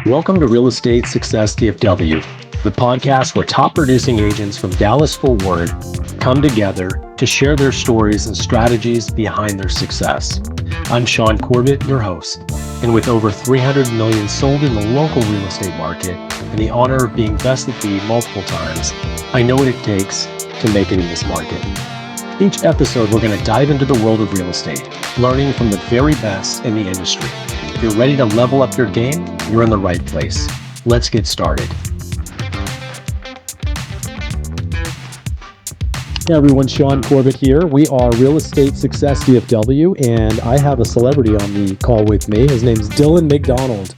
Welcome to Real Estate Success DFW, the podcast where top producing agents from Dallas-Fort Worth come together to share their stories and strategies behind their success. I'm Shaune Corbett, your host, and with over 300 million sold in the local real estate market and the honor of being best at the multiple times, I know what it takes to make it in this market. Each episode, we're going to dive into the world of real estate, learning from the very best in the industry. If you're ready to level up your game, you're in the right place. Let's get started. Hey everyone, Shaune Corbett here. We are Real Estate Success DFW, and I have a celebrity on the call with me. His name's Dillan McDonald.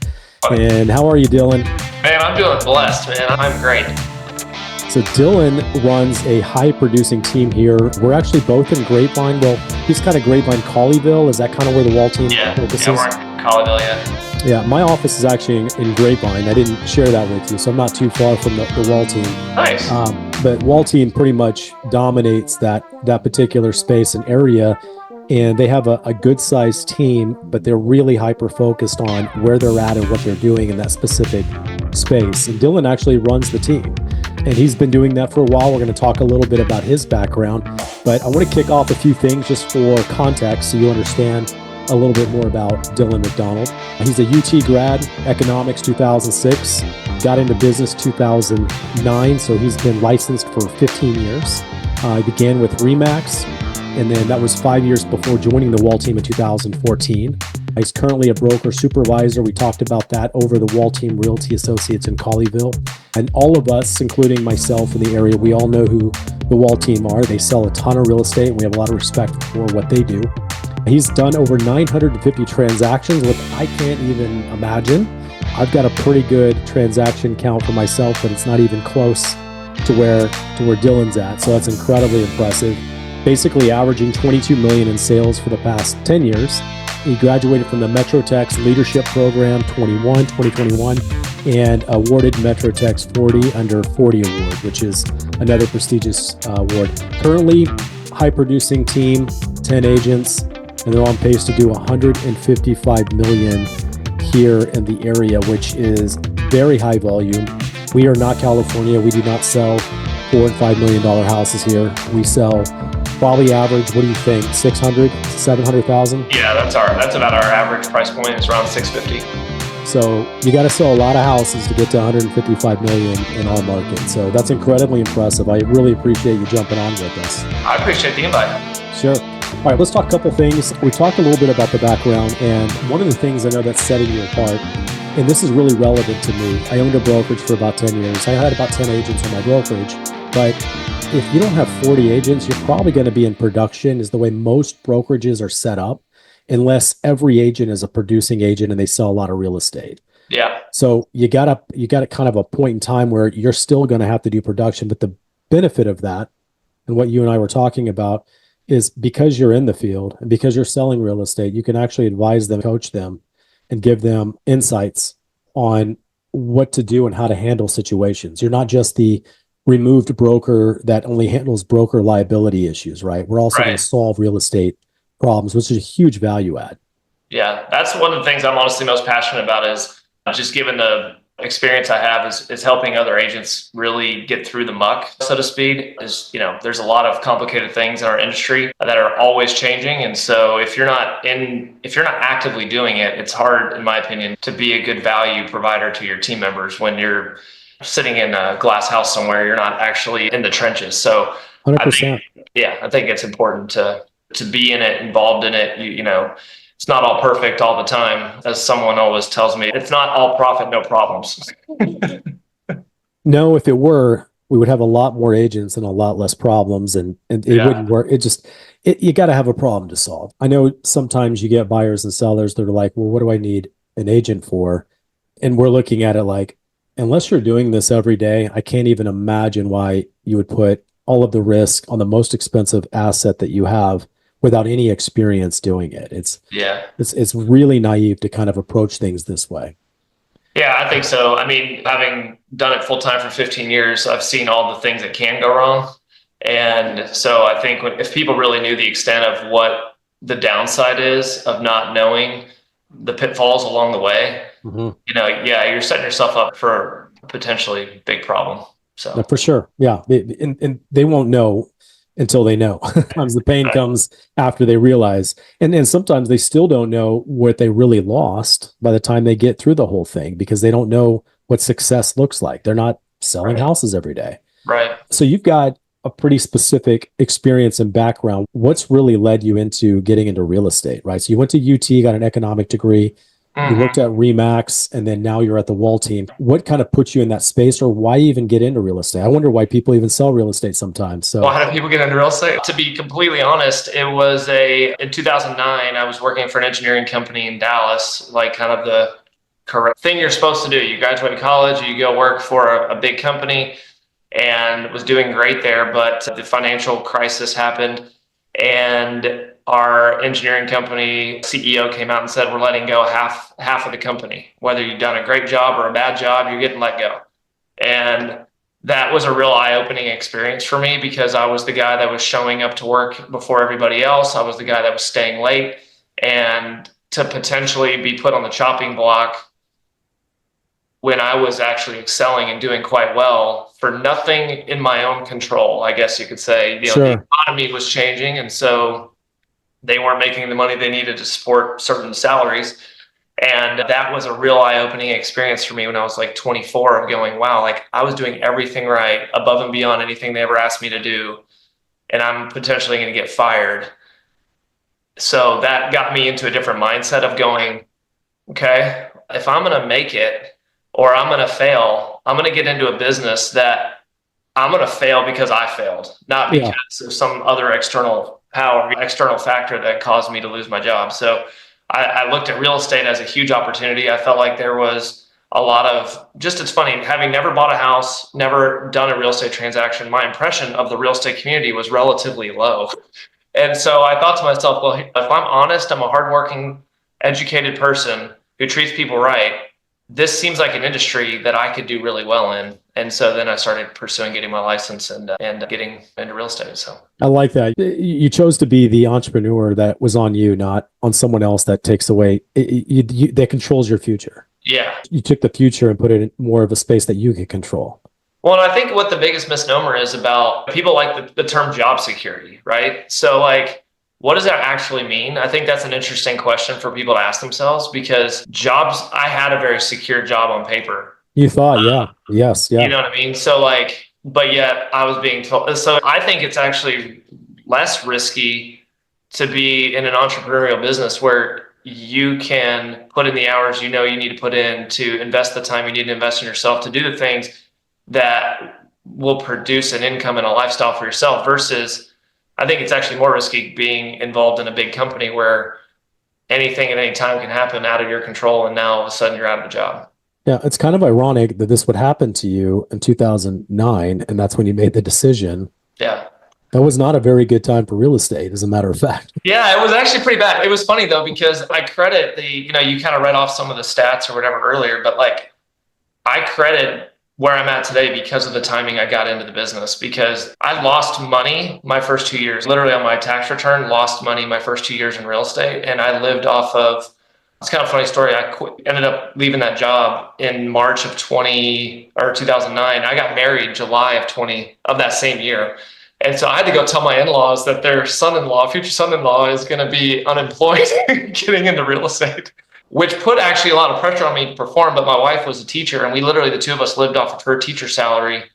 And how are you, Dillan? Man, I'm doing blessed, man. I'm great. So Dillan runs a high-producing team here. We're actually both in Grapevine. Well, he's kind of Grapevine, Colleyville. Is that kind of where the Wall Team focuses? Yeah, we're in Colleyville, yeah. Yeah, my office is actually in Grapevine. I didn't share that with you, so I'm not too far from the Wall Team. Nice. But Wall Team pretty much dominates that particular space and area, and they have a good-sized team, but they're really hyper-focused on where they're at and what they're doing in that specific space. And Dillan actually runs the team, and he's been doing that for a while. We're going to talk a little bit about his background, but I want to kick off a few things just for context so you understand a little bit more about Dillan McDonald. He's a UT grad, economics 2006, got into business 2009, so he's been licensed for 15 years. He began with RE/MAX, and then that was 5 years before joining the Wall Team in 2014. He's currently a broker supervisor. We talked about that over the Wall Team Realty Associates in Colleyville. And all of us, including myself in the area, we all know who the Wall Team are. They sell a ton of real estate, and we have a lot of respect for what they do. He's done over 950 transactions, which I can't even imagine. I've got a pretty good transaction count for myself, but it's not even close to where Dillan's at. So that's incredibly impressive. Basically averaging 22 million in sales for the past 10 years. He graduated from the MetroTech's Leadership Program 2021, and awarded MetroTech's 40 Under 40 Award, which is another prestigious award. Currently, high-producing team, 10 agents, and they're on pace to do 155 million here in the area, which is very high volume. We are not California. We do not sell $4 and $5 million houses here. We sell probably average, what do you think, 600 to 700,000? Yeah, that's about our average price point. It's around 650. So you got to sell a lot of houses to get to 155 million in our market. So that's incredibly impressive. I really appreciate you jumping on with us. I appreciate the invite. Sure. All right, let's talk a couple things. We talked a little bit about the background, and one of the things I know that's setting you apart, and this is really relevant to me. I owned a brokerage for about 10 years. I had about 10 agents in my brokerage, but if you don't have 40 agents, you're probably going to be in production, is the way most brokerages are set up, unless every agent is a producing agent and they sell a lot of real estate. Yeah. So you got a kind of a point in time where you're still going to have to do production, but the benefit of that, and what you and I were talking about, is because you're in the field and because you're selling real estate, you can actually advise them, coach them, and give them insights on what to do and how to handle situations. You're not just the removed broker that only handles broker liability issues, right? We're also going to solve real estate problems, which is a huge value add. Yeah, that's one of the things I'm honestly most passionate about, is just given the experience I have is helping other agents really get through the muck, so to speak. There's a lot of complicated things in our industry that are always changing. And so if you're not actively doing it, it's hard, in my opinion, to be a good value provider to your team members when you're sitting in a glass house somewhere. You're not actually in the trenches. So 100%. I think it's important to be in it, involved in it. It's not all perfect all the time. As someone always tells me, it's not all profit, no problems. No, if it were, we would have a lot more agents and a lot less problems, and it wouldn't work. You got to have a problem to solve. I know sometimes you get buyers and sellers that are like, well, what do I need an agent for? And we're looking at it like, unless you're doing this every day, I can't even imagine why you would put all of the risk on the most expensive asset that you have without any experience doing it. It's really naive to kind of approach things this way. Yeah, I think so. I mean, having done it full time for 15 years, I've seen all the things that can go wrong. And so I think if people really knew the extent of what the downside is of not knowing the pitfalls along the way, Mhm. Yeah, you're setting yourself up for a potentially big problem. So No, for sure. Yeah. And they won't know until they know. Sometimes the pain comes after they realize. And sometimes they still don't know what they really lost by the time they get through the whole thing because they don't know what success looks like. They're not selling houses every day. right. So you've got a pretty specific experience and background. What's really led you into getting into real estate, right? So you went to UT, got an economic degree. You worked at Remax, and then now you're at the Wall Team. What kind of put you in that space, or why even get into real estate? I wonder why people even sell real estate sometimes. So Why do people get into real estate? To be completely honest, it was in 2009, I was working for an engineering company in Dallas, like kind of the correct thing you're supposed to do. You graduate college, you go work for a big company, and was doing great there. But the financial crisis happened, and our engineering company CEO came out and said, we're letting go half of the company. Whether you've done a great job or a bad job, you're getting let go. And that was a real eye-opening experience for me because I was the guy that was showing up to work before everybody else. I was the guy that was staying late, and to potentially be put on the chopping block when I was actually excelling and doing quite well for nothing in my own control, I guess you could say. The economy was changing, and so they weren't making the money they needed to support certain salaries. And that was a real eye-opening experience for me when I was like 24 of going, wow, like I was doing everything right, above and beyond anything they ever asked me to do, and I'm potentially going to get fired. So that got me into a different mindset of going, okay, if I'm going to make it or I'm going to fail, I'm going to get into a business that I'm going to fail because I failed, not because of some other external power, external factor that caused me to lose my job. So I looked at real estate as a huge opportunity. I felt like there was a lot of it's funny, having never bought a house, never done a real estate transaction, my impression of the real estate community was relatively low. And so I thought to myself, well, if I'm honest, I'm a hardworking, educated person who treats people right. This seems like an industry that I could do really well in. And so then I started pursuing getting my license and getting into real estate. So I like that. You chose to be the entrepreneur that was on you, not on someone else that takes away, that controls your future. Yeah. You took the future and put it in more of a space that you could control. Well, and I think what the biggest misnomer is about people like the term job security, right? So like, what does that actually mean? I think that's an interesting question for people to ask themselves because I had a very secure job on paper. You thought, yeah. Yes. Yeah. You know what I mean? So like, but yet I was being told. So I think it's actually less risky to be in an entrepreneurial business where you can put in the hours you need to put in, to invest the time you need to invest in yourself, to do the things that will produce an income and a lifestyle for yourself versus I think it's actually more risky being involved in a big company where anything at any time can happen out of your control. And now all of a sudden you're out of a job. Yeah. It's kind of ironic that this would happen to you in 2009. And that's when you made the decision. Yeah. That was not a very good time for real estate, as a matter of fact. Yeah, it was actually pretty bad. It was funny though, because I credit you kind of read off some of the stats or whatever earlier, but like I credit where I'm at today because of the timing I got into the business, because I lost money my first 2 years, literally on my tax return, lost money my first 2 years in real estate. And I lived off of, it's kind of a funny story. I ended up leaving that job in March of 2009. I got married July of that same year. And so I had to go tell my in-laws that their future son-in-law is going to be unemployed getting into real estate, which put actually a lot of pressure on me to perform. But my wife was a teacher, and we literally, the two of us, lived off of her teacher salary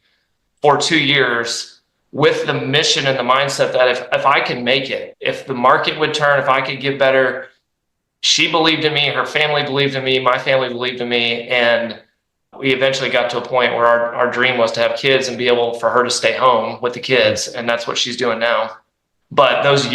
for 2 years with the mission and the mindset that if I can make it, if the market would turn, if I could get better, she believed in me, her family believed in me, my family believed in me. And we eventually got to a point where our dream was to have kids and be able for her to stay home with the kids. And that's what she's doing now. But those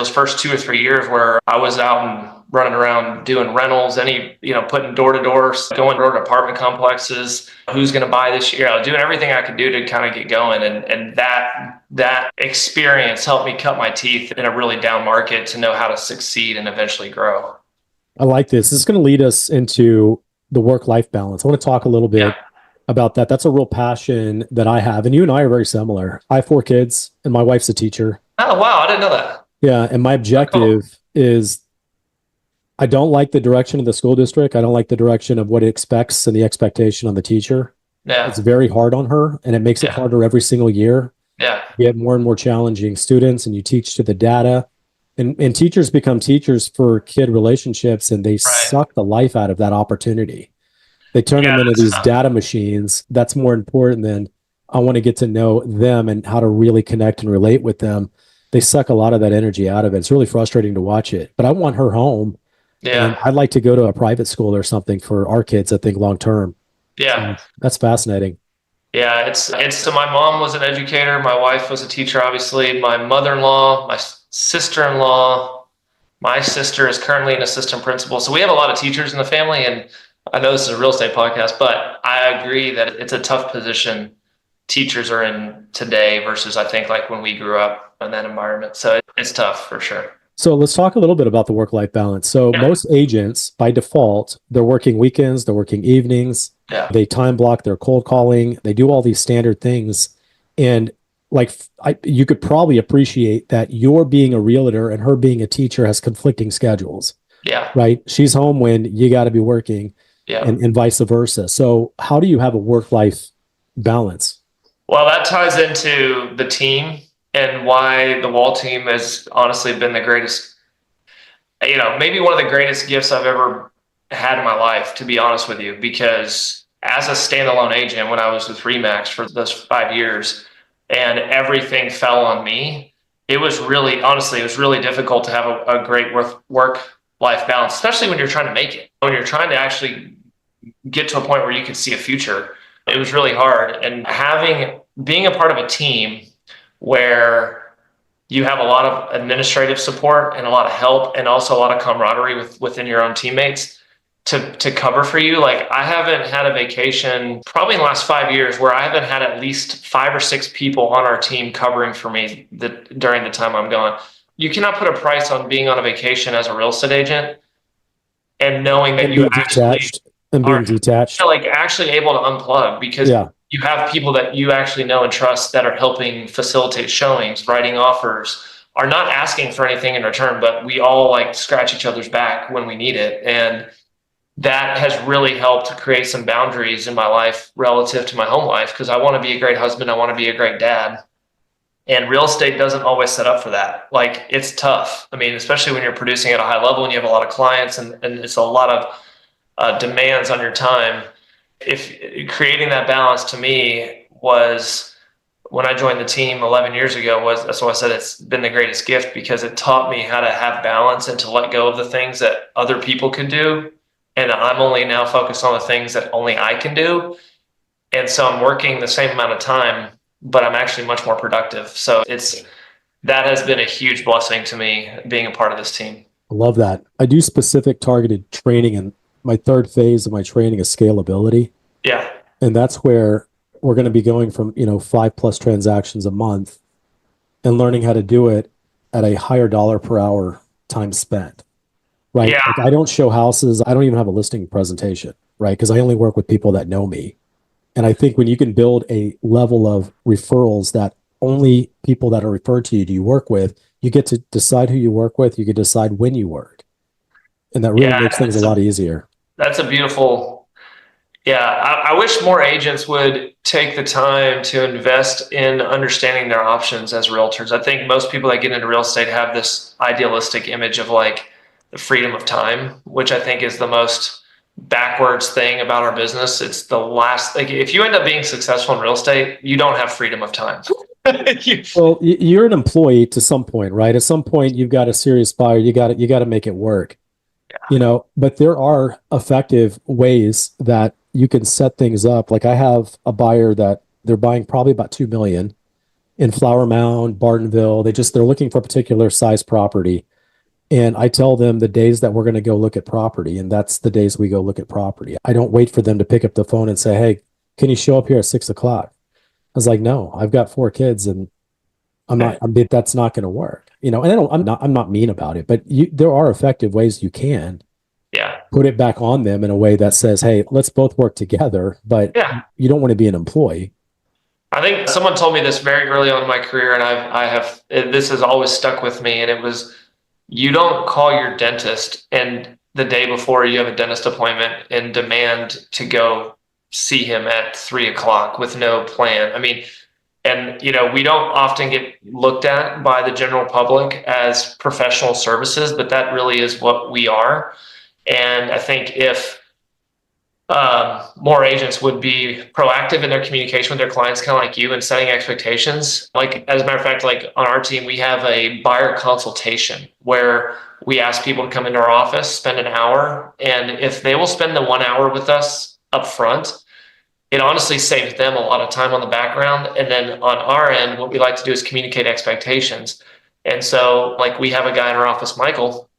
first 2 or 3 years where I was out and running around doing rentals, putting door to door, going to apartment complexes, who's going to buy this year, I was doing everything I could do to kind of get going. And that experience helped me cut my teeth in a really down market to know how to succeed and eventually grow. I like this. This is going to lead us into the work-life balance. I want to talk a little bit about that. That's a real passion that I have. And you and I are very similar. I have 4 kids and my wife's a teacher. Oh, wow. I didn't know that. Yeah. And my objective is I don't like the direction of the school district. I don't like the direction of what it expects and the expectation on the teacher. It's Yeah. very hard on her, and it makes it Yeah. harder every single year. Yeah. You get more and more challenging students, and you teach to the data. And teachers become teachers for kid relationships, and they Right. suck the life out of that opportunity. They turn Yeah. them into That's these tough. data machines. That's more important than I want to get to know them and how to really connect and relate with them. They suck a lot of that energy out of it. It's really frustrating to watch it. But I want her home, and Yeah. I'd like to go to a private school or something for our kids, I think, long term. Yeah. So that's fascinating. Yeah, it's so my mom was an educator, my wife was a teacher, obviously. My mother-in-law, my sister-in-law, my sister is currently an assistant principal. So we have a lot of teachers in the family, and I know this is a real estate podcast, but I agree that it's a tough position teachers are in today versus I think like when we grew up in that environment. So it's tough for sure. So let's talk a little bit about the work-life balance. So Yeah. most agents, by default, they're working weekends, they're working evenings, Yeah. they time block, they're cold calling, they do all these standard things. And like you could probably appreciate that your being a realtor and her being a teacher has conflicting schedules, Yeah. right? She's home when you got to be working, Yeah. and vice versa. So how do you have a work-life balance? Well, that ties into the team and why the Wall team has honestly been the greatest, maybe one of the greatest gifts I've ever had in my life, to be honest with you, because as a standalone agent, when I was with Remax for those 5 years and everything fell on me, it was really, honestly, it was really difficult to have a great work-life balance, especially when you're trying to make it, when you're trying to actually get to a point where you could see a future. It was really hard. And being a part of a team where you have a lot of administrative support and a lot of help and also a lot of camaraderie within your own teammates to cover for you. Like I haven't had a vacation probably in the last 5 years where I haven't had at least 5 or 6 people on our team covering for me during the time I'm gone. You cannot put a price on being on a vacation as a real estate agent and knowing that And you being actually detached and being are detached. like actually able to unplug because Yeah. you have people that you actually know and trust that are helping facilitate showings, writing offers, are not asking for anything in return, but we all like scratch each other's back when we need it. And that has really helped create some boundaries in my life relative to my home life because I want to be a great husband. I want to be a great dad. And real estate doesn't always set up for that. Like it's tough. I mean, especially when you're producing at a high level and you have a lot of clients and it's a lot of demands on your time. If creating that balance to me was when I joined the team 11 years ago that's why I said it's been the greatest gift because it taught me how to have balance and to let go of the things that other people can do. And I'm only now focused on the things that only I can do. And so I'm working the same amount of time, but I'm actually much more productive. So that has been a huge blessing to me being a part of this team. I love that. I do specific targeted training, and my third phase of my training is scalability. Yeah. And that's where we're going to be going from, 5+ transactions a month and learning how to do it at a higher dollar per hour time spent. Right. Yeah. Like I don't show houses. I don't even have a listing presentation, right? Because I only work with people that know me. And I think when you can build a level of referrals that only people that are referred to you do you work with, you get to decide who you work with. You can decide when you work. And that really makes things a lot easier. That's a beautiful, I wish more agents would take the time to invest in understanding their options as realtors. I think most people that get into real estate have this idealistic image of like the freedom of time, which I think is the most backwards thing about our business. It's the last, like if you end up being successful in real estate, you don't have freedom of time. Well, you're an employee to some point, right? At some point, you've got a serious buyer. You got to make it work. Yeah. But there are effective ways that you can set things up. Like I have a buyer that they're buying probably about 2 million in Flower Mound, Bartonville. They're looking for a particular size property. And I tell them the days that we're going to go look at property, and that's the days we go look at property. I don't wait for them to pick up the phone and say, "Hey, can you show up here at 6:00?" I was like, "No, I've got 4 kids, and that's not going to work." And I'm not mean about it, but there are effective ways you can put it back on them in a way that says, "Hey, let's both work together," but you don't want to be an employee. I think someone told me this very early on in my career, and this has always stuck with me, and it was, you don't call your dentist and the day before you have a dentist appointment and demand to go see him at 3 o'clock with no plan. I mean, and we don't often get looked at by the general public as professional services, but that really is what we are. And I think if more agents would be proactive in their communication with their clients, kind of like you, and setting expectations. Like, as a matter of fact, like on our team, we have a buyer consultation where we ask people to come into our office, spend an hour. And if they will spend the 1 hour with us up front, it honestly saves them a lot of time on the background. And then on our end, what we like to do is communicate expectations. And so like we have a guy in our office, Michael,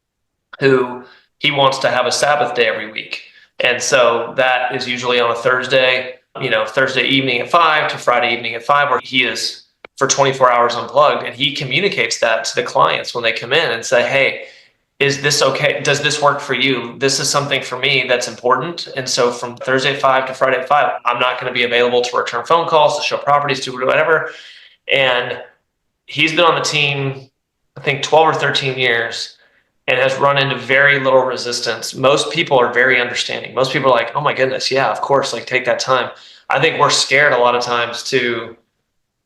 who he wants to have a Sabbath day every week. And so that is usually on a Thursday, Thursday evening at 5 to Friday evening at 5, where he is for 24 hours unplugged. And he communicates that to the clients when they come in and say, hey, is this okay? Does this work for you? This is something for me that's important. And so from Thursday at 5 to Friday at 5, I'm not going to be available to return phone calls, to show properties, to whatever. And he's been on the team, I think 12 or 13 years, and has run into very little resistance. Most people are very understanding. Most people are like, oh my goodness, yeah, of course, like take that time. I think we're scared a lot of times to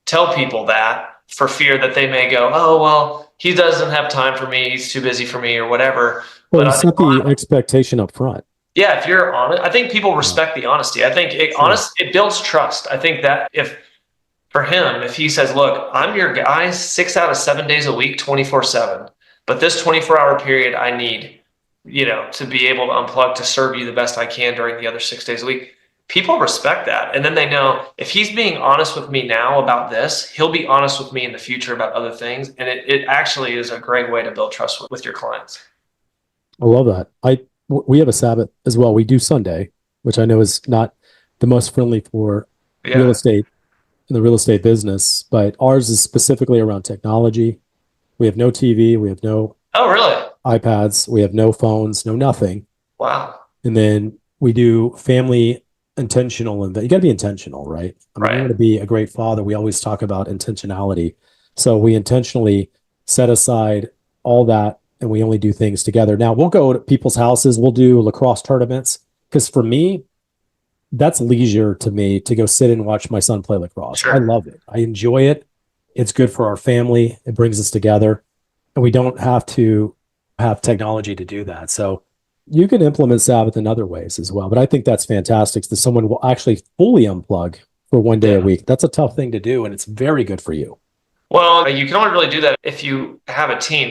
tell people that for fear that they may go, oh, well, he doesn't have time for me, he's too busy for me or whatever. Well, you set the expectation up front. Yeah, if you're honest, I think people respect the honesty. I think it builds trust. I think that if he says, look, I'm your guy 6 out of 7 days a week, 24/7. But this 24-hour period, I need, to be able to unplug to serve you the best I can during the other 6 days a week. People respect that. And then they know if he's being honest with me now about this, he'll be honest with me in the future about other things. And it actually is a great way to build trust with your clients. I love that. We have a Sabbath as well. We do Sunday, which I know is not the most friendly for real estate in the real estate business, but ours is specifically around technology. We have no TV. We have no iPads. We have no phones, no nothing. Wow. And then we do family intentional. And you got to be intentional, right? I mean, you want to be a great father. We always talk about intentionality. So we intentionally set aside all that and we only do things together. Now, we'll go to people's houses. We'll do lacrosse tournaments because for me, that's leisure to me to go sit and watch my son play lacrosse. Sure. I love it. I enjoy it. It's good for our family. It brings us together. And we don't have to have technology to do that. So you can implement Sabbath in other ways as well. But I think that's fantastic that someone will actually fully unplug for 1 day a week. That's a tough thing to do, and it's very good for you. Well, you can only really do that if you have a team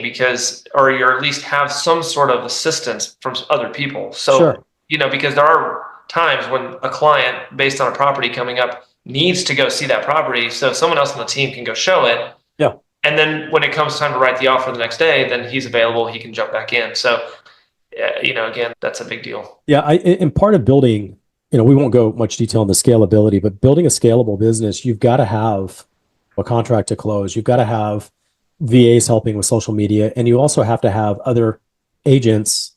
or you at least have some sort of assistance from other people. So, sure. Because there are times when a client based on a property coming up needs to go see that property. So someone else on the team can go show it. Yeah. And then when it comes time to write the offer the next day, then he's available. He can jump back in. So, again, that's a big deal. Yeah. And part of building, we won't go much detail on the scalability, but building a scalable business, you've got to have a contract to close. You've got to have VAs helping with social media. And you also have to have other agents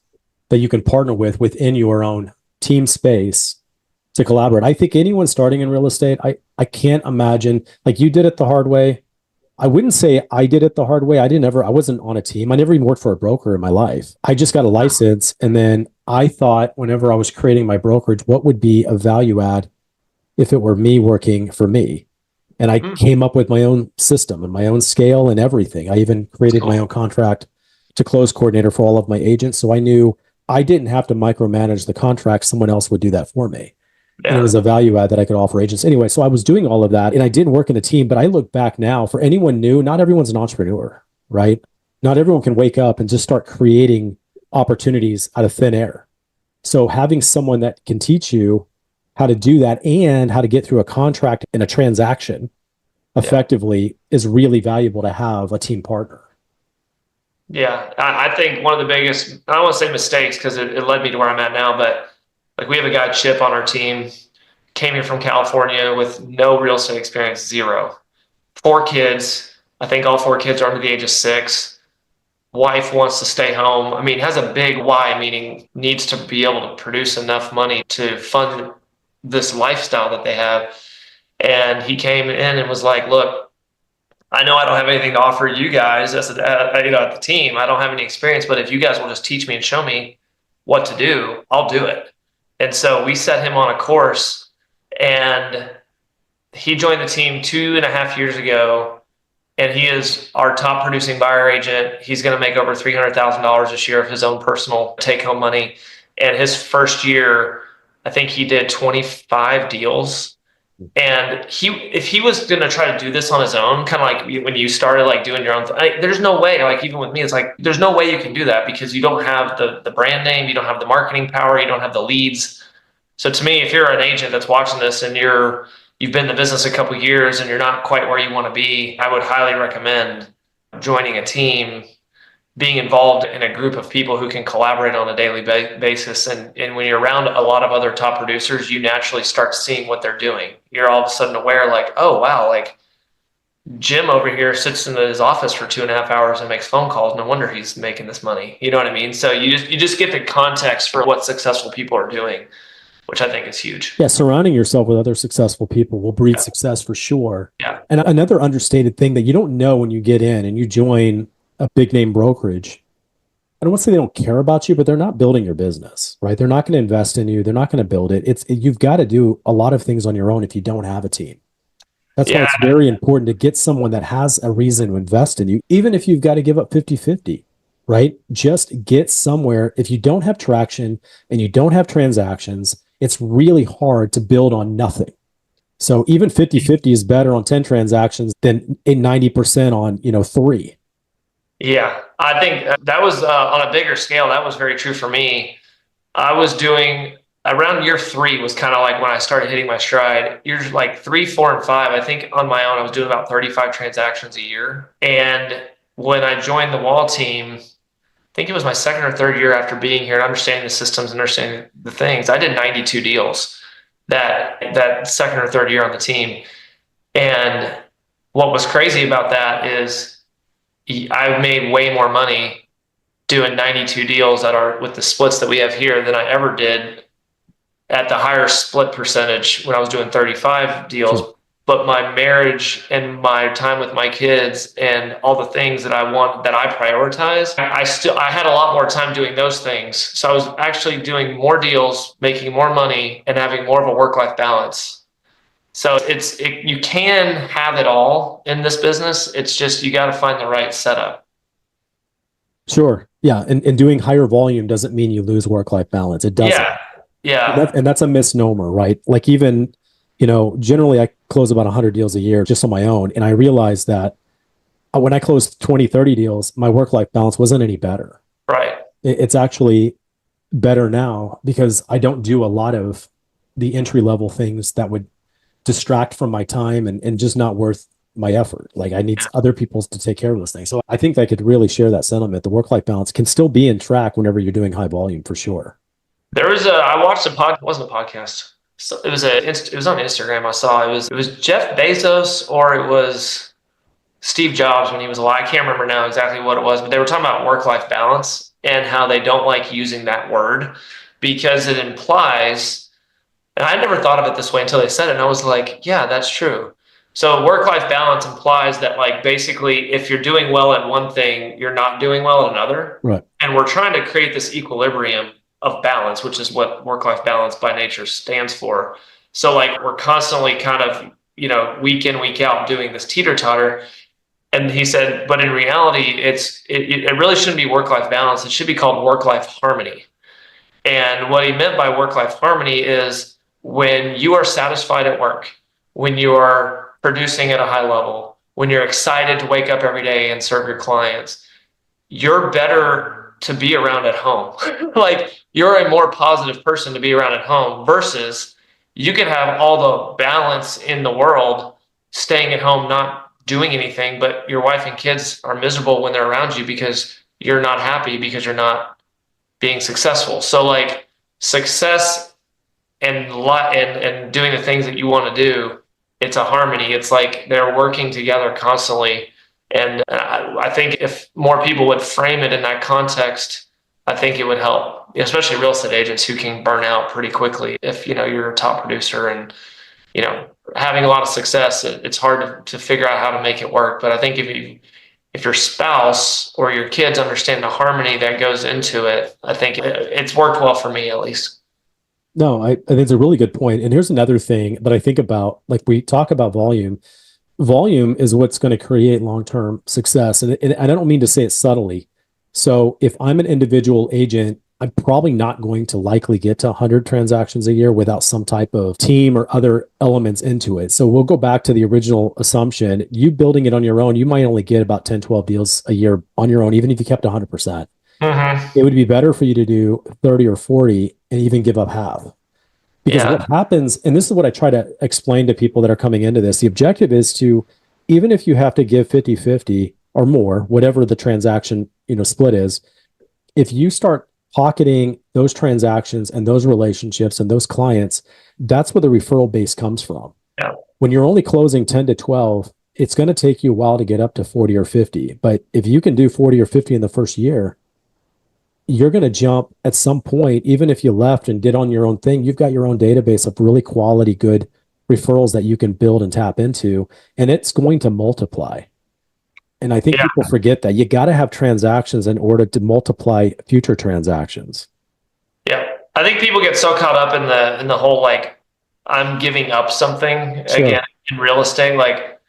that you can partner with within your own team space to collaborate. I think anyone starting in real estate, I can't imagine, like you did it the hard way. I wouldn't say I did it the hard way. I wasn't on a team. I never even worked for a broker in my life. I just got a license. And then I thought whenever I was creating my brokerage, what would be a value add if it were me working for me? And I came up with my own system and my own scale and everything. I even created my own contract to close coordinator for all of my agents. So I knew I didn't have to micromanage the contract. Someone else would do that for me. Yeah. And it was a value add that I could offer agents. Anyway, so I was doing all of that and I didn't work in a team, but I look back now, for anyone new, not everyone's an entrepreneur, right? Not everyone can wake up and just start creating opportunities out of thin air. So having someone that can teach you how to do that and how to get through a contract and a transaction effectively is really valuable to have a team partner. Yeah, I think one of the biggest, I don't want to say mistakes because it led me to where I'm at now, but like we have a guy, Chip, on our team, came here from California with no real estate experience, 0. 4 kids. I think all 4 kids are under the age of 6. Wife wants to stay home. I mean, has a big why, meaning needs to be able to produce enough money to fund this lifestyle that they have. And he came in and was like, look, I know I don't have anything to offer you guys at the team. I don't have any experience, but if you guys will just teach me and show me, what to do, I'll do it. And so we set him on a course, and he joined the team 2.5 years ago, and he is our top producing buyer agent. He's going to make over $300,000 this year of his own personal take-home money. And his first year, I think he did 25 deals. And if he was going to try to do this on his own, kind of like when you started like doing your own thing, there's no way, like even with me, it's like, there's no way you can do that because you don't have the brand name, you don't have the marketing power, you don't have the leads. So to me, if you're an agent that's watching this and you've been in the business a couple of years and you're not quite where you want to be, I would highly recommend joining a team, being involved in a group of people who can collaborate on a daily basis. And when you're around a lot of other top producers, you naturally start seeing what they're doing. You're all of a sudden aware, like, oh, wow, like Jim over here sits in his office for 2.5 hours and makes phone calls. No wonder he's making this money. You know what I mean? So you just get the context for what successful people are doing, which I think is huge. Yeah, surrounding yourself with other successful people will breed success for sure. Yeah. And another understated thing that you don't know when you get in and you join a big name brokerage, I don't want to say they don't care about you, but they're not building your business, right? They're not going to invest in you. They're not going to build it. You've got to do a lot of things on your own if you don't have a team. That's why it's very important to get someone that has a reason to invest in you, even if you've got to give up 50-50, right? Just get somewhere. If you don't have traction and you don't have transactions, it's really hard to build on nothing. So even 50-50 is better on 10 transactions than 90% on, 3. Yeah, I think that was on a bigger scale. That was very true for me. I was doing around year 3 was kind of like when I started hitting my stride. Years like 3, 4, and 5, I think on my own, I was doing about 35 transactions a year. And when I joined the Wall Team, I think it was my second or third year after being here and understanding the systems and understanding the things, I did 92 deals that second or third year on the team. And what was crazy about that is I made way more money doing 92 deals with the splits that we have here than I ever did at the higher split percentage when I was doing 35 deals. Sure. But my marriage and my time with my kids and all the things that I prioritize, I had a lot more time doing those things. So I was actually doing more deals, making more money, and having more of a work-life balance. So you can have it all in this business. It's just, you got to find the right setup. Sure. Yeah. And doing higher volume doesn't mean you lose work-life balance. It doesn't. Yeah. And that's a misnomer, right? Like even, generally I close about 100 deals a year just on my own. And I realized that when I closed 20, 30 deals, my work-life balance wasn't any better. Right. It's actually better now because I don't do a lot of the entry-level things that would distract from my time and just not worth my effort. Like I need other people to take care of those things. So I think I could really share that sentiment. The work-life balance can still be in track whenever you're doing high volume for sure. I watched it wasn't a podcast. So it was on Instagram. I saw it was Jeff Bezos or it was Steve Jobs when he was alive. I can't remember now exactly what it was, but they were talking about work-life balance and how they don't like using that word because it implies, and I never thought of it this way until they said it. And I was like, yeah, that's true. So work-life balance implies that like basically if you're doing well at one thing, you're not doing well at another. Right. And we're trying to create this equilibrium of balance, which is what work-life balance by nature stands for. So like we're constantly kind of, week in, week out doing this teeter-totter. And he said, but in reality, it really shouldn't be work-life balance. It should be called work-life harmony. And what he meant by work-life harmony is when you are satisfied at work, when you are producing at a high level, when you're excited to wake up every day and serve your clients, you're better to be around at home. Like you're a more positive person to be around at home versus you can have all the balance in the world staying at home, not doing anything, but your wife and kids are miserable when they're around you because you're not happy because you're not being successful. So like success and doing the things that you want to do, it's a harmony. It's like they're working together constantly. And I think if more people would frame it in that context, I think it would help, especially real estate agents who can burn out pretty quickly. If, you're a top producer and, having a lot of success, it's hard to figure out how to make it work. But I think if your spouse or your kids understand the harmony that goes into it, I think it's worked well for me, at least. No, I think it's a really good point. And here's another thing that I think about, like we talk about volume. Volume is what's going to create long-term success. And I don't mean to say it subtly. So if I'm an individual agent, I'm probably not going to likely get to 100 transactions a year without some type of team or other elements into it. So we'll go back to the original assumption. You building it on your own, you might only get about 10, 12 deals a year on your own, even if you kept 100%. It would be better for you to do 30 or 40 and even give up half. Because what happens, and this is what I try to explain to people that are coming into this, the objective is to, even if you have to give 50-50 or more, whatever the transaction, split is, if you start pocketing those transactions and those relationships and those clients, that's where the referral base comes from. Yeah. When you're only closing 10 to 12, it's going to take you a while to get up to 40 or 50. But if you can do 40 or 50 in the first year, you're going to jump at some point. Even if you left and did on your own thing, you've got your own database of really quality, good referrals that you can build and tap into, and it's going to multiply. And I think people forget that you got to have transactions in order to multiply future transactions. Yeah. I think people get so caught up in the whole, like, I'm giving up something again in real estate. Like,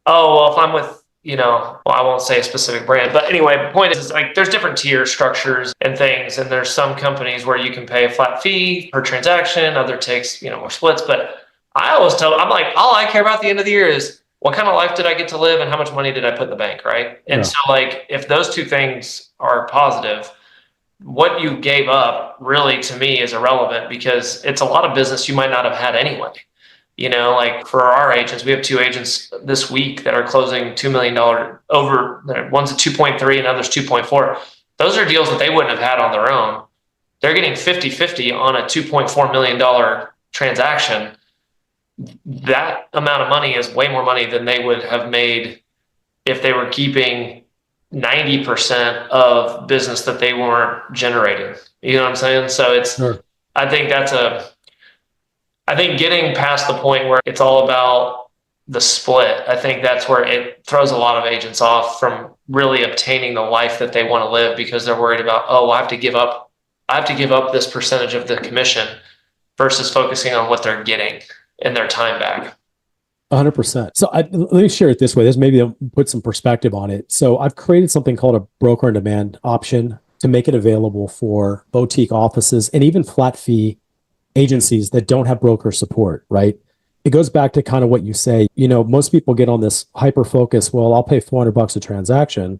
oh, well, if I'm with, I won't say a specific brand, but anyway, the point is like, there's different tier structures and things. And there's some companies where you can pay a flat fee per transaction. Other takes, more splits. But I always I'm like, all I care about at the end of the year is what kind of life did I get to live and how much money did I put in the bank, right? And so, like, if those two things are positive, what you gave up really, to me, is irrelevant, because it's a lot of business you might not have had anyway. Like for our agents, we have 2 agents this week that are closing $2 million over. One's a 2.3 and others 2.4. Those are deals that they wouldn't have had on their own. They're getting 50-50 on a $2.4 million transaction. That amount of money is way more money than they would have made if they were keeping 90% of business that they weren't generating. You know what I'm saying? So I think getting past the point where it's all about the split, I think that's where it throws a lot of agents off from really obtaining the life that they want to live, because they're worried about, I have to give up this percentage of the commission, versus focusing on what they're getting and their time back. 100%. So let me share it this way. This maybe I'll put some perspective on it. So I've created something called a broker on demand option to make it available for boutique offices and even flat fee agencies that don't have broker support, right? It goes back to kind of what you say. Most people get on this hyper focus. Well, I'll pay $400 a transaction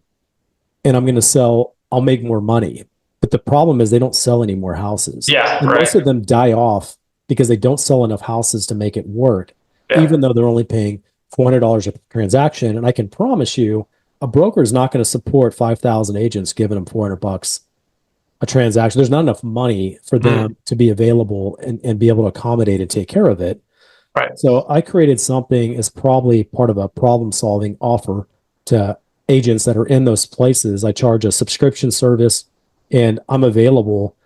and I'm going to sell, I'll make more money. But the problem is they don't sell any more houses. And most of them die off because they don't sell enough houses to make it work, even though they're only paying $400 a transaction. And I can promise you, a broker is not going to support 5,000 agents giving them $400 a transaction. There's not enough money for them to be available and be able to accommodate and take care of it. Right. So I created something as probably part of a problem-solving offer to agents that are in those places. I charge a subscription service, and I'm available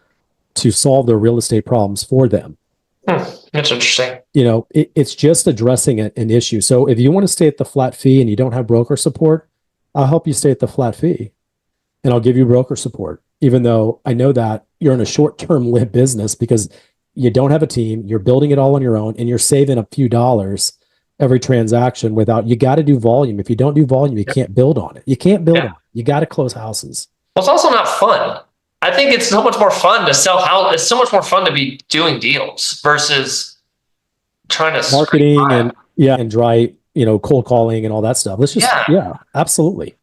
to solve their real estate problems for them. That's interesting. It's just addressing an issue. So if you want to stay at the flat fee and you don't have broker support, I'll help you stay at the flat fee, and I'll give you broker support. Even though I know that you're in a short-term lived business because you don't have a team, you're building it all on your own, and you're saving a few dollars every transaction you got to do volume. If you don't do volume, you can't build on it. You can't build on it. You got to close houses. Well, it's also not fun. I think it's so much more fun to sell houses. It's so much more fun to be doing deals versus trying to marketing and dry, cold calling and all that stuff. Let's just, absolutely.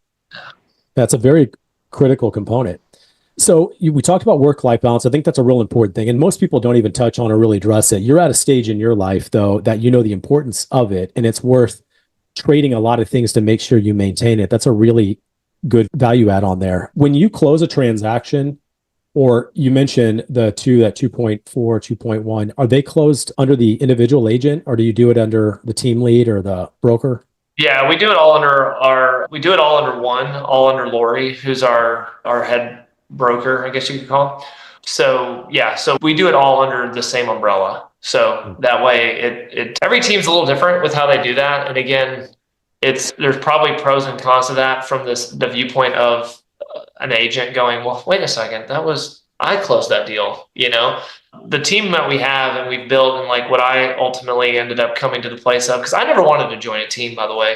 That's a very critical component. So we talked about work-life balance. I think that's a real important thing. And most people don't even touch on or really address it. You're at a stage in your life, though, that you know the importance of it. And it's worth trading a lot of things to make sure you maintain it. That's a really good value add on there. When you close a transaction, or you mentioned that 2.4, 2.1, are they closed under the individual agent, or do you do it under the team lead or the broker? Yeah, we do it all under all under Lori, who's our head broker, I guess you could call him. So we do it all under the same umbrella. So that way every team's a little different with how they do that. And again, there's probably pros and cons to that from the viewpoint of an agent going, well, wait a second, I closed that deal. The team that we have and we've built, and like what I ultimately ended up coming to the place of, because I never wanted to join a team, by the way.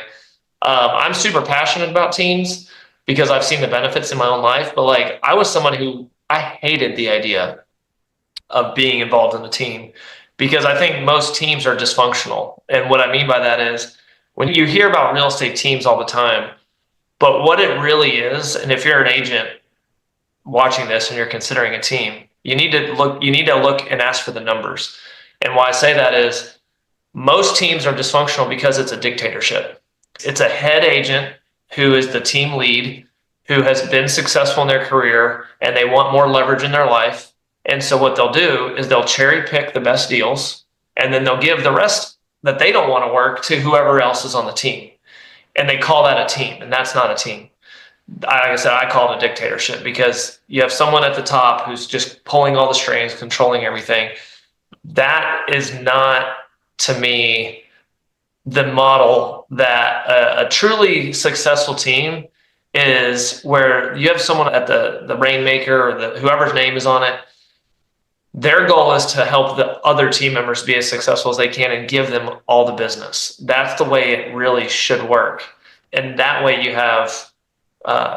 I'm super passionate about teams because I've seen the benefits in my own life, but like I was someone who I hated the idea of being involved in a team because I think most teams are dysfunctional. And what I mean by that is when you hear about real estate teams all the time, but what it really is, and if you're an agent watching this and you're considering a team, you need to look and ask for the numbers. And why I say that is most teams are dysfunctional because it's a dictatorship. It's a head agent who is the team lead, who has been successful in their career, and they want more leverage in their life. And so what they'll do is they'll cherry pick the best deals, and then they'll give the rest that they don't want to work to whoever else is on the team. And they call that a team, and that's not a team. Like I said, I call it a dictatorship because you have someone at the top who's just pulling all the strings, controlling everything. That is not, to me, the model that a truly successful team is, where you have someone at the rainmaker or whoever's name is on it. Their goal is to help the other team members be as successful as they can and give them all the business. That's the way it really should work. And that way you have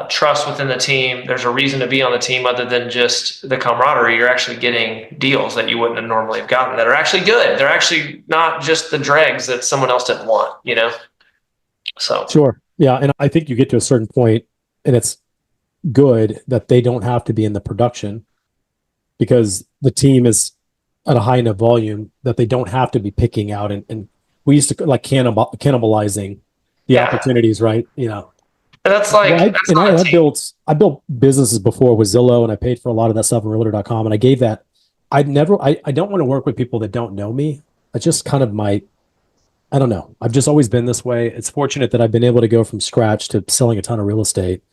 trust within the team. There's a reason to be on the team other than just the camaraderie. You're actually getting deals that you wouldn't have normally have gotten that are actually good. They're actually not just the dregs that someone else didn't want, So Sure. Yeah. And I think you get to a certain point and it's good that they don't have to be in the production because the team is at a high enough volume that they don't have to be picking out. And we used to like cannibalizing the opportunities, right? And that's like, I built businesses before with Zillow, and I paid for a lot of that stuff on realtor.com. And I gave that. I don't want to work with people that don't know me. It's just kind of I don't know. I've just always been this way. It's fortunate that I've been able to go from scratch to selling a ton of real estate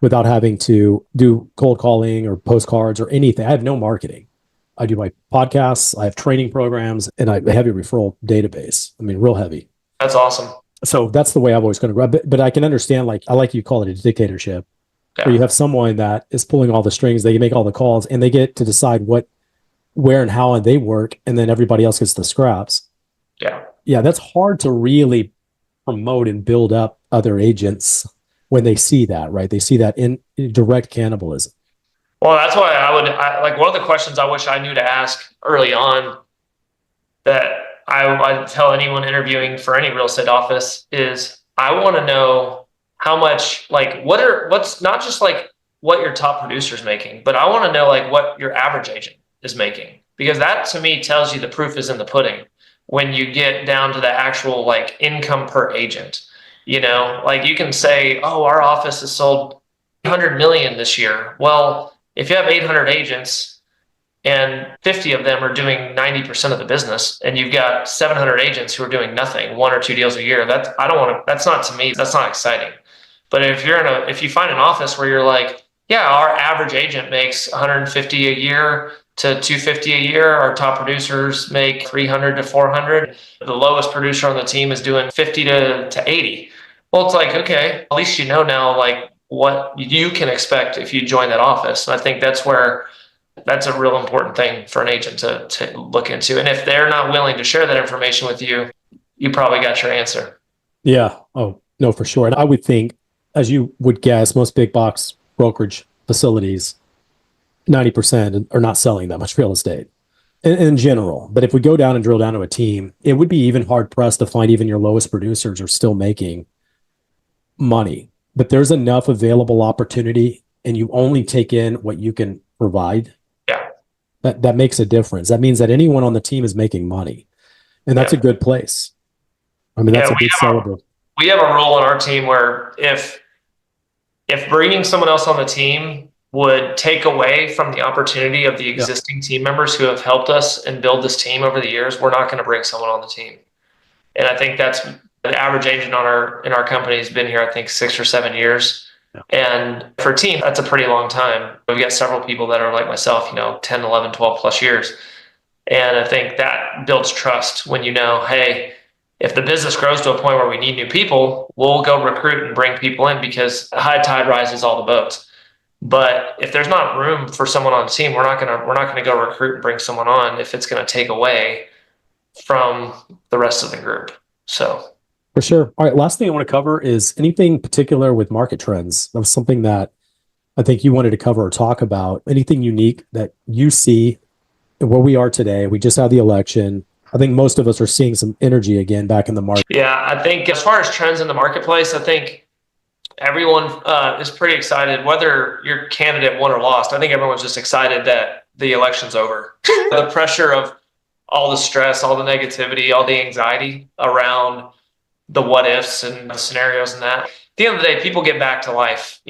without having to do cold calling or postcards or anything. I have no marketing. I do my podcasts, I have training programs, and I have a heavy referral database. I mean, real heavy. That's awesome. So that's the way I've always going to grow. But I can understand, like, I like you call it a dictatorship, where you have someone that is pulling all the strings, they make all the calls, and they get to decide where and how they work, and then everybody else gets the scraps. Yeah, that's hard to really promote and build up other agents when they see that, right? They see that in direct cannibalism. Well, that's why like one of the questions I wish I knew to ask early on that I tell anyone interviewing for any real estate office is I want to know how much, like, what's not just like what your top producer is making, but I want to know like what your average agent is making, because that to me tells you the proof is in the pudding when you get down to the actual like income per agent. Like you can say, oh, our office has sold 100 million this year. Well, if you have 800 agents, and 50 of them are doing 90% of the business, and you've got 700 agents who are doing nothing, 1 or 2 deals a year. That's not, to me, that's not exciting. But if you find an office where you're like, yeah, our average agent makes 150 a year to 250 a year. Our top producers make 300 to 400. The lowest producer on the team is doing 50 to 80. Well, it's like, okay, at least now like what you can expect if you join that office. And I think that's a real important thing for an agent to look into. And if they're not willing to share that information with you, you probably got your answer. Yeah. Oh, no, for sure. And I would think, as you would guess, most big box brokerage facilities, 90% are not selling that much real estate in general. But if we go down and drill down to a team, it would be even hard pressed to find even your lowest producers are still making money. But there's enough available opportunity, and you only take in what you can provide. That makes a difference. That means that anyone on the team is making money, and that's a good place. I mean, that's a big sellable. We have a rule on our team where if bringing someone else on the team would take away from the opportunity of the existing team members who have helped us and build this team over the years, we're not going to bring someone on the team. And I think that's the average agent in our company has been here, I think 6 or 7 years. And for a team, that's a pretty long time. We've got several people that are like myself, 10, 11, 12 plus years. And I think that builds trust when hey, If the business grows to a point where we need new people, we'll go recruit and bring people in because high tide rises all the boats. But if there's not room for someone on the team, we're not gonna go recruit and bring someone on if it's gonna take away from the rest of the group. So For sure. All right. Last thing I want to cover is anything particular with market trends. That was something that I think you wanted to cover or talk about. Anything unique that you see where we are today? We just had the election. I think most of us are seeing some energy again back in the market. yeah, I think as far as trends in the marketplace, I think everyone is pretty excited, whether your candidate won or lost. I think everyone's just excited that the election's over. The pressure of all the stress, all the negativity, all the anxiety around the what ifs and the scenarios and that. At the end of the day, people get back to life,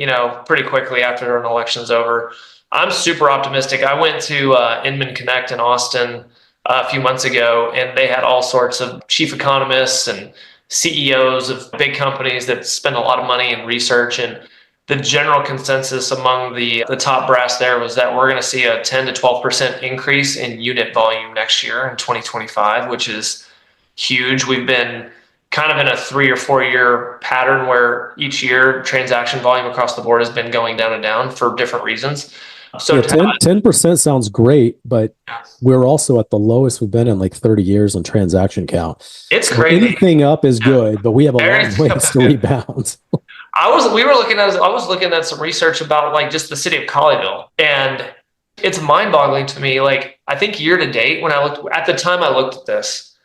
pretty quickly after an election's over. I'm super optimistic. I went to Inman Connect in Austin a few months ago, and they had all sorts of chief economists and CEOs of big companies that spend a lot of money in research. And the general consensus among the top brass there was that we're going to see a 10 to 12% increase in unit volume next year in 2025, which is huge. We've been kind of in a 3 or 4 year pattern where each year transaction volume across the board has been going down and down for different reasons. So 10% sounds great, but we're also at the lowest we've been in like 30 years on transaction count. It's So crazy. anything up is good, but we have a long ways to rebound. I was looking at some research about like just the city of Colleyville, and it's mind-boggling to me. Like, I think year to date, when I looked at this,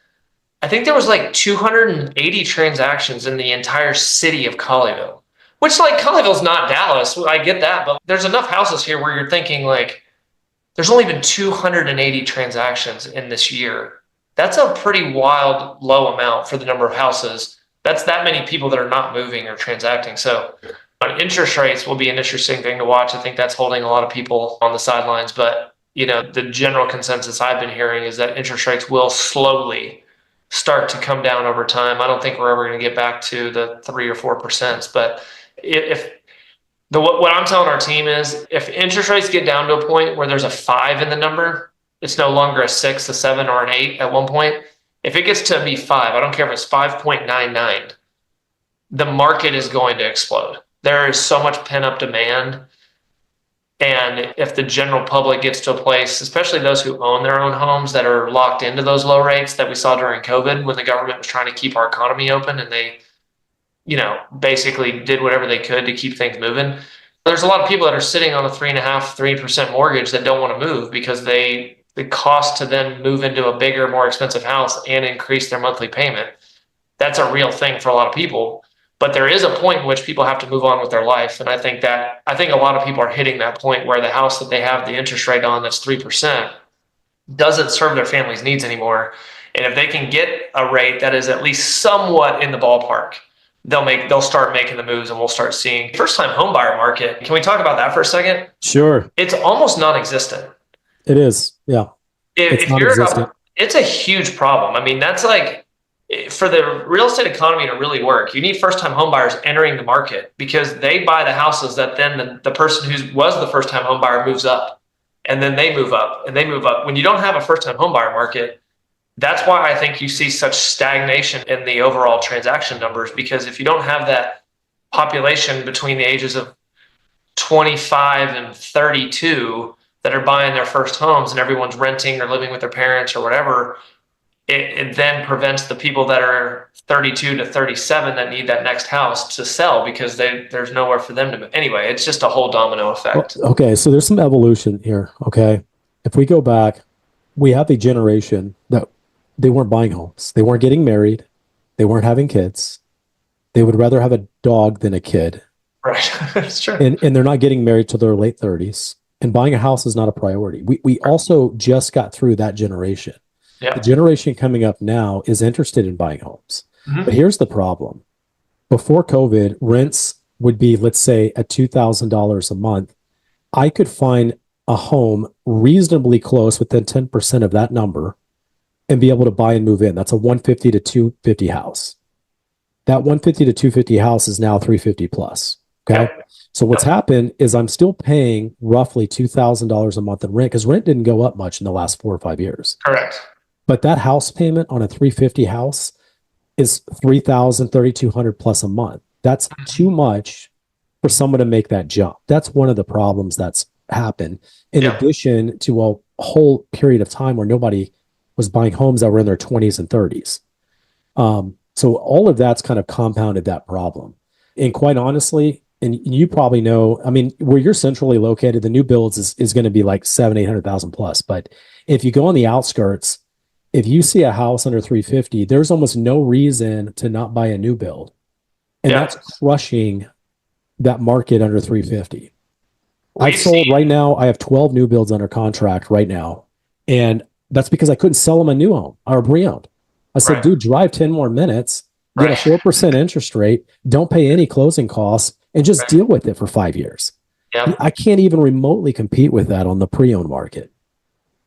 I think there was like 280 transactions in the entire city of Colleyville, which, like, Colleyville's not Dallas. I get that, but there's enough houses here where you're thinking like there's only been 280 transactions in this year. That's a pretty wild low amount for the number of houses. That's that many people that are not moving or transacting. So interest rates will be an interesting thing to watch. I think that's holding a lot of people on the sidelines, but the general consensus I've been hearing is that interest rates will slowly start to come down over time. I don't think we're ever going to get back to the 3 or 4%, but what I'm telling our team is if interest rates get down to a point where there's a 5 in the number, it's no longer a 6, a 7, or an 8 at one point. If it gets to be 5, I don't care if it's 5.99, the market is going to explode. There is so much pent-up demand. And if the general public gets to a place, especially those who own their own homes that are locked into those low rates that we saw during COVID when the government was trying to keep our economy open and they, basically did whatever they could to keep things moving. There's a lot of people that are sitting on a 3% mortgage that don't want to move because the cost to then move into a bigger, more expensive house and increase their monthly payment. That's a real thing for a lot of people. But there is a point in which people have to move on with their life. And I think a lot of people are hitting that point where the house that they have the interest rate on that's 3% doesn't serve their family's needs anymore. And if they can get a rate that is at least somewhat in the ballpark, they'll start making the moves and we'll start seeing first-time homebuyer market. Can we talk about that for a second? Sure. It's almost non-existent. It is. Yeah. It's a huge problem. I mean, that's like, for the real estate economy to really work, you need first-time homebuyers entering the market because they buy the houses that then the person who was the first-time homebuyer moves up, and then they move up and they move up. When you don't have a first-time homebuyer market, that's why I think you see such stagnation in the overall transaction numbers, because if you don't have that population between the ages of 25 and 32 that are buying their first homes and everyone's renting or living with their parents or whatever, it then prevents the people that are 32 to 37 that need that next house to sell because there's nowhere for them to move. Anyway, it's just a whole domino effect. Well, okay, so there's some evolution here, okay? If we go back, we have a generation that they weren't buying homes. They weren't getting married. They weren't having kids. They would rather have a dog than a kid. Right, that's true. And they're not getting married till their late 30s. And buying a house is not a priority. We also just got through that generation. Yeah. The generation coming up now is interested in buying homes. Mm-hmm. But here's the problem. Before COVID, rents would be, let's say, at $2,000 a month. I could find a home reasonably close within 10% of that number and be able to buy and move in. That's a 150 to 250 house. That 150 to 250 house is now 350 plus. Okay. Yeah. So what's happened is I'm still paying roughly $2,000 a month in rent because rent didn't go up much in the last 4 or 5 years. Correct. But that house payment on a 350 house is 3,000, 3,200 plus a month. That's too much for someone to make that jump. That's one of the problems that's happened, in addition to a whole period of time where nobody was buying homes that were in their 20s and 30s. So all of that's kind of compounded that problem. And quite honestly, and you probably know, I mean, where you're centrally located, the new builds is going to be like 700,000, 800,000 plus. But if you go on the outskirts, if you see a house under 350, there's almost no reason to not buy a new build. And that's crushing that market under 350. I've sold right now, I have 12 new builds under contract right now. And that's because I couldn't sell them a new home or a pre-owned. I said, dude, drive 10 more minutes, get a 4% interest rate, don't pay any closing costs, and just deal with it for 5 years. I can't even remotely compete with that on the pre-owned market.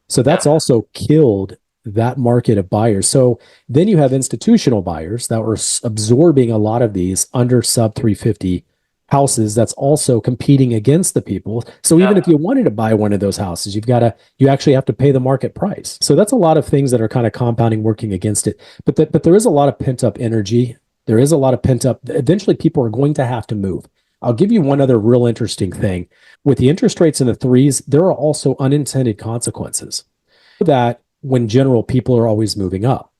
So that's also killed that market of buyers. So then you have institutional buyers that were absorbing a lot of these under sub 350 houses. That's also competing against the people. So even if you wanted to buy one of those houses, you actually have to pay the market price. So that's a lot of things that are kind of compounding, working against it. But there is a lot of pent up energy. There is a lot of pent up. Eventually people are going to have to move. I'll give you one other real interesting thing. With the interest rates in the threes, there are also unintended consequences that when general people are always moving up,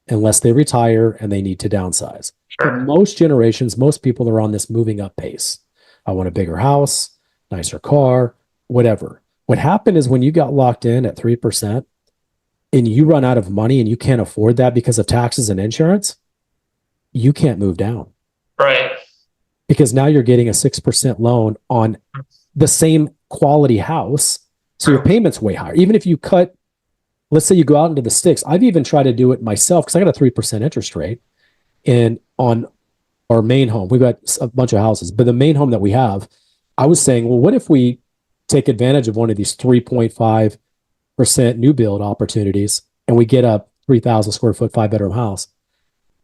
unless they retire and they need to downsize. For most generations, most people are on this moving up pace. I want a bigger house, nicer car, whatever. What happened is when you got locked in at 3% and you run out of money and you can't afford that because of taxes and insurance, you can't move down. Right. Because now you're getting a 6% loan on the same quality house. So your payment's way higher. Even if you cut, let's say you go out into the sticks. I've even tried to do it myself because I got a 3% interest rate. And on our main home, we've got a bunch of houses, but the main home that we have, I was saying, well, what if we take advantage of one of these 3.5% new build opportunities and we get a 3,000 square foot, 5-bedroom house?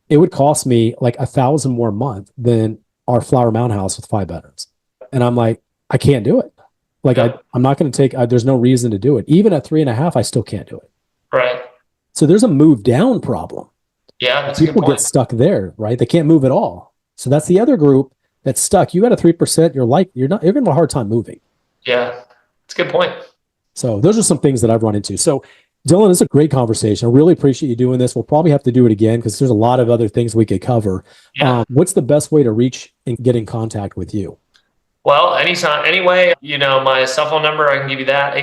It would cost me like $1,000 more a month than our Flower Mound house with 5 bedrooms. And I'm like, I can't do it. Like, I'm not going to take, there's no reason to do it. Even at 3.5, I still can't do it. Right. So there's a move down problem. Yeah, that's people get stuck there, right? They can't move at all. So that's the other group that's stuck. You got a 3%, you're going to have a hard time moving. Yeah, it's a good point. So those are some things that I've run into. So Dillan, it's a great conversation. I really appreciate you doing this. We'll probably have to do it again because there's a lot of other things we could cover. What's the best way to reach and get in contact with you? Well, anytime, anyway, my cell phone number, I can give you that,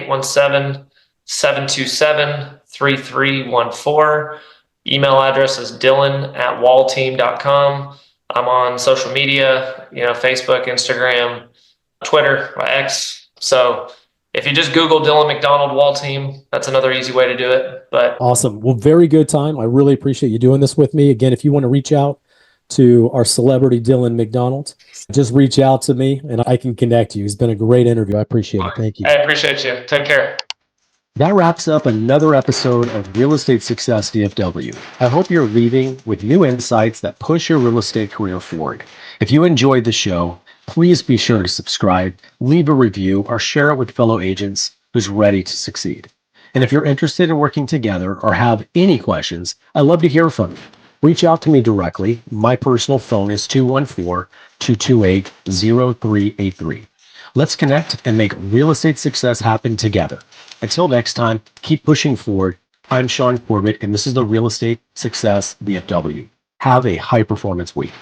817-727-3314. Email address is Dillon@wallteam.com. I'm on social media, Facebook, Instagram, Twitter, X. So if you just Google Dillon McDonald Wall Team, that's another easy way to do it. But awesome. Well, very good time. I really appreciate you doing this with me. Again, if you want to reach out to our celebrity Dillan McDonald, just reach out to me and I can connect you. It's been a great interview. I appreciate it. Thank you. I appreciate you. Take care. That wraps up another episode of Real Estate Success DFW. I hope you're leaving with new insights that push your real estate career forward. If you enjoyed the show, please be sure to subscribe, leave a review, or share it with fellow agents who's ready to succeed. And if you're interested in working together or have any questions, I'd love to hear from you. Reach out to me directly. My personal phone is 214-228-0383. Let's connect and make real estate success happen together. Until next time, keep pushing forward. I'm Shaune Corbett, and this is the Real Estate Success DFW. Have a high performance week.